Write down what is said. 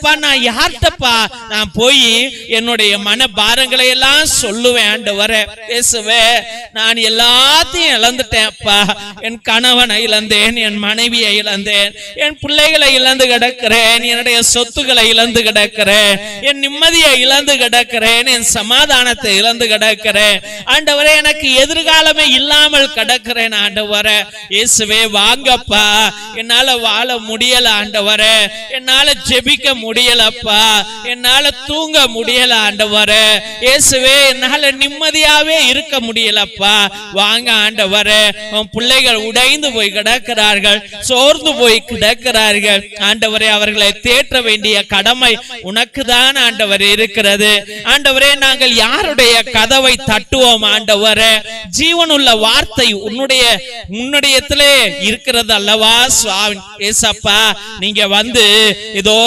ஏசப்பா நான் யார்கிட்டப்பா நான் போய் என்னுடைய மன பாரங்களை எல்லாம் சொல்லுவேன் ஆண்டவரே. இயேசுவே நான் எல்லாத்தையும் இழந்துட்டேன் அப்பா. என் கணவனை இழந்தேன், என் மனைவியை இழந்தேன், என் பிள்ளைகளை இழந்து கிடக்கிறேன், என்னுடைய சொத்துக்களை இழந்து கிடக்கிறேன், என் நிம்மதியை இழந்து கிடக்கிறேன், என் சமாதானத்தை இழந்து கிடக்கிறேன் ஆண்டவரே. எனக்கு எதிர்காலமே இல்லாமல் கிடக்கிறேன் ஆண்டவரே. இயேசுவே வாங்கப்பா. என்னால வாழ முடியல ஆண்டவரே, என்னால ஜெபிக்க முடியலப்பா, என்னால தூங்க முடியல ஆண்டவரே. இயேசுவே என்னால நிம்மதியாவே இருக்க முடியலப்பா. வாங்க ஆண்டவரே. உன் பிள்ளைகள் உடைந்து போய் கிடக்கிறார்கள், சோர்ந்து போய் கிடக்கிறார்கள் ஆண்டவரே. அவர்களை தேற்ற வேண்டிய கடமை உனக்கு தான் ஆண்டவரே இருக்கிறது ஆண்டவரே. நாங்கள் யாருடைய கதவை தட்டுவோம் ஆண்டவரே? ஜீவனுள்ள வார்த்தை உன்னுடையத்திலே இருக்கிறது அல்லவா சுவாமி. ஏசப்பா நீங்க வந்து இதோ